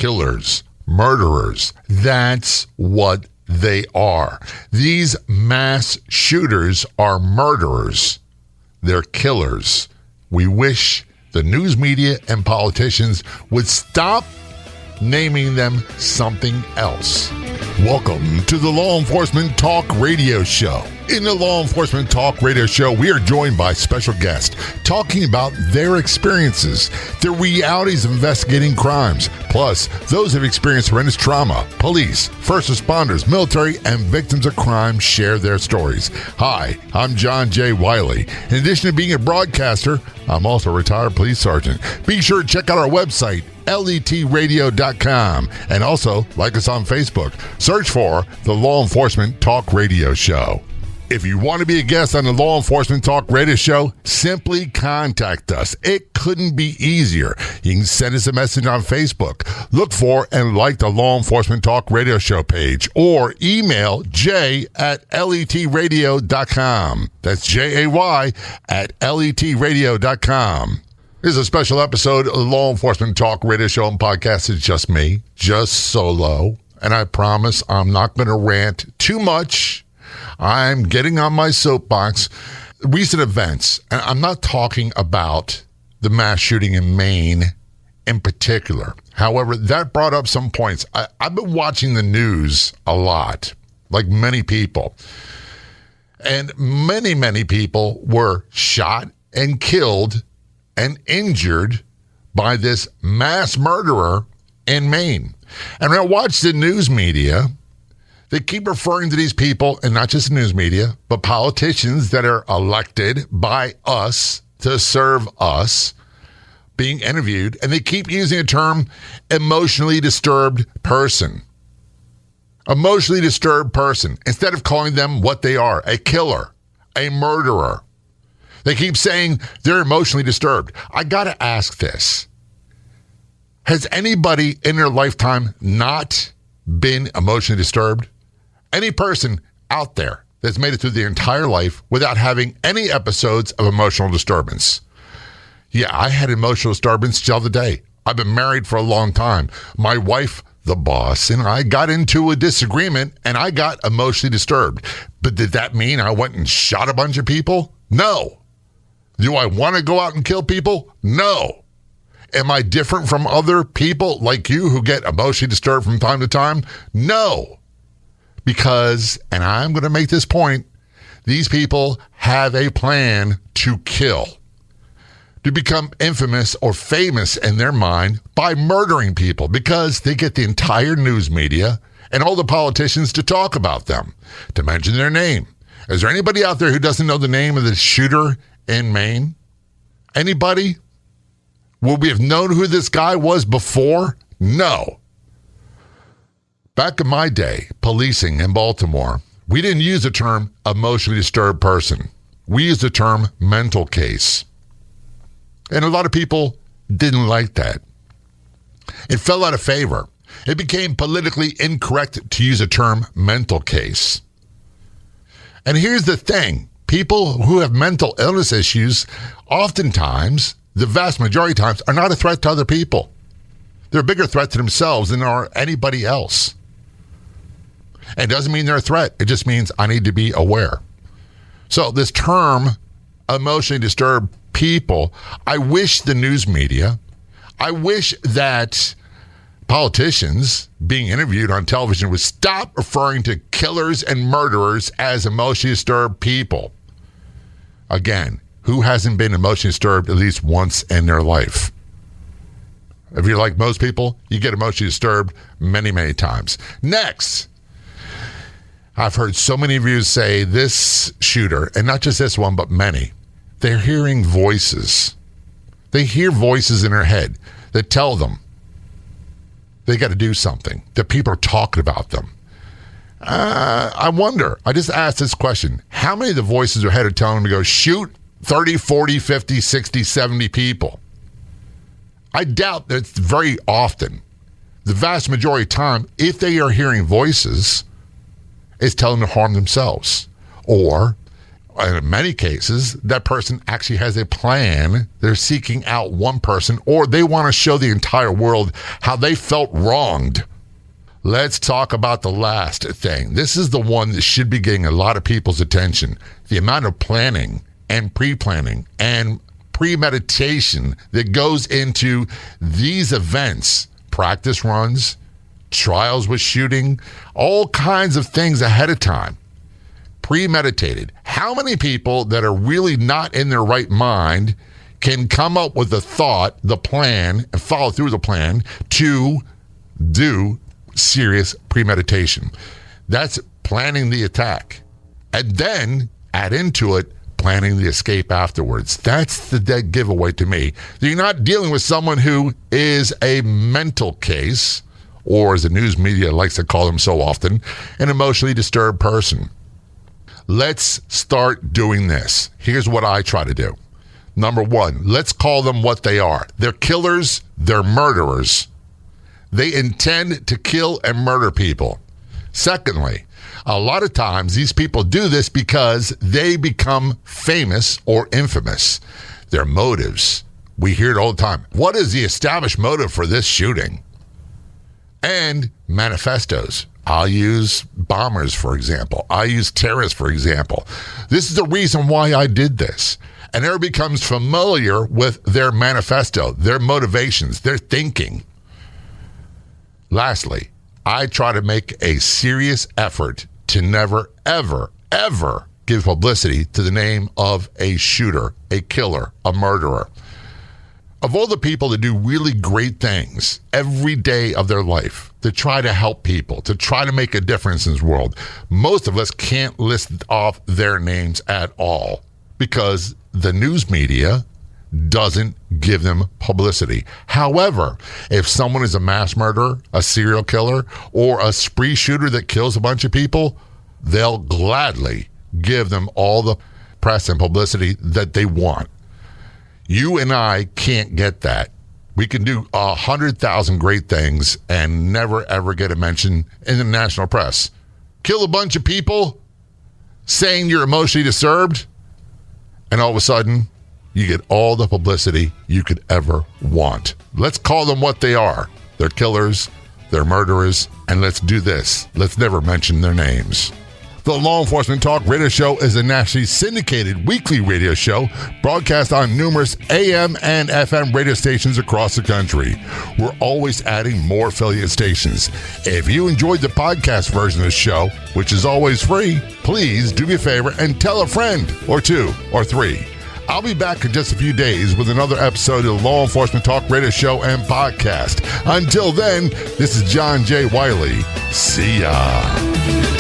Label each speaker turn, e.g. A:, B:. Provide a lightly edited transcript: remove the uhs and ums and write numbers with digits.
A: killers, murderers. That's what they are. These mass shooters are murderers. They're killers. We wish the news media and politicians would stop naming them something else. Welcome to the Law Enforcement Talk Radio Show. In the Law Enforcement Talk Radio Show, we are joined by special guests talking about their experiences, the realities of investigating crimes, plus those who have experienced horrendous trauma. Police, first responders, military, and victims of crime share their stories. Hi, I'm John J. Wiley. In addition to being a broadcaster, I'm also a retired police sergeant. Be sure to check out our website, letradio.com, and also like us on Facebook. Search for the Law Enforcement Talk Radio Show. If you want to be a guest on the Law Enforcement Talk Radio Show, simply contact us. It couldn't be easier. You can send us a message on Facebook. Look for and like the Law Enforcement Talk Radio Show page, or email jay@letradio.com. That's JAY@letradio.com. This is a special episode of the Law Enforcement Talk Radio Show and podcast. It's just me, just solo. And I promise I'm not going to rant too much. I'm getting on my soapbox. Recent events, and I'm not talking about the mass shooting in Maine in particular. However, that brought up some points. I've been watching the news a lot, like many people. And many people were shot and killed and injured by this mass murderer in Maine. And when I watch the news media, they keep referring to these people, and not just the news media, but politicians that are elected by us to serve us, being interviewed, and they keep using the term emotionally disturbed person. Emotionally disturbed person, instead of calling them what they are, a killer, a murderer. They keep saying they're emotionally disturbed. I got to ask this. Has anybody in their lifetime not been emotionally disturbed? Any person out there that's made it through their entire life without having any episodes of emotional disturbance? Yeah, I had emotional disturbance the other day. I've been married for a long time. My wife, the boss, and I got into a disagreement, and I got emotionally disturbed. But did that mean I went and shot a bunch of people? No. Do I want to go out and kill people? No. Am I different from other people like you who get emotionally disturbed from time to time? No. Because, and I'm going to make this point, these people have a plan to kill, to become infamous or famous in their mind by murdering people, because they get the entire news media and all the politicians to talk about them, to mention their name. Is there anybody out there who doesn't know the name of the shooter in Maine? Anybody? Would we have known who this guy was before? No. Back in my day, policing in Baltimore, we didn't use the term emotionally disturbed person. We used the term mental case. And a lot of people didn't like that. It fell out of favor. It became politically incorrect to use the term mental case. And here's the thing. People who have mental illness issues, oftentimes, the vast majority of times, are not a threat to other people. They're a bigger threat to themselves than are anybody else. And it doesn't mean they're a threat. It just means I need to be aware. So this term, emotionally disturbed people, I wish the news media, I wish that politicians being interviewed on television would stop referring to killers and murderers as emotionally disturbed people. Again, who hasn't been emotionally disturbed at least once in their life? If you're like most people, you get emotionally disturbed many times. Next, I've heard so many of you say this shooter, and not just this one, but many, they're hearing voices. They hear voices in their head that tell them they got to do something, that people are talking about them. I wonder, I just asked this question, how many of the voices in their head are telling them to go shoot 30, 40, 50, 60, 70 people? I doubt that it's very often. The vast majority of the time, if they are hearing voices, it's telling them to harm themselves or And in many cases, that person actually has a plan. They're seeking out one person, or they want to show the entire world how they felt wronged. Let's talk about the last thing. This is the one that should be getting a lot of people's attention. The amount of planning and pre-planning and premeditation that goes into these events, practice runs, trials with shooting, all kinds of things ahead of time. Premeditated. How many people that are really not in their right mind can come up with the thought, the plan, and follow through the plan to do serious premeditation? That's planning the attack. And then add into it planning the escape afterwards. That's the dead giveaway to me. You're not dealing with someone who is a mental case, or as the news media likes to call them so often, an emotionally disturbed person. Let's start doing this. Here's what I try to do. Number one, let's call them what they are. They're killers. They're murderers. They intend to kill and murder people. Secondly, a lot of times these people do this because they become famous or infamous. Their motives, we hear it all the time. What is the established motive for this shooting? And manifestos. I'll use bombers, for example. I use terrorists, for example. This is the reason why I did this. And everybody becomes familiar with their manifesto, their motivations, their thinking. Lastly, I try to make a serious effort to never, ever, ever give publicity to the name of a shooter, a killer, a murderer. Of all the people that do really great things every day of their life, to try to help people, to try to make a difference in this world, most of us can't list off their names at all because the news media doesn't give them publicity. However, if someone is a mass murderer, a serial killer, or a spree shooter that kills a bunch of people, they'll gladly give them all the press and publicity that they want. You and I can't get that. We can do 100,000 great things and never, ever get a mention in the national press. Kill a bunch of people saying you're emotionally disturbed, and all of a sudden, you get all the publicity you could ever want. Let's call them what they are. They're killers, they're murderers, and let's do this. Let's never mention their names. The Law Enforcement Talk radio show is a nationally syndicated weekly radio show broadcast on numerous AM and FM radio stations across the country. We're always adding more affiliate stations. If you enjoyed the podcast version of the show, which is always free, please do me a favor and tell a friend or two or three. I'll be back in just a few days with another episode of the Law Enforcement Talk radio show and podcast. Until then, this is John J. Wiley. See ya.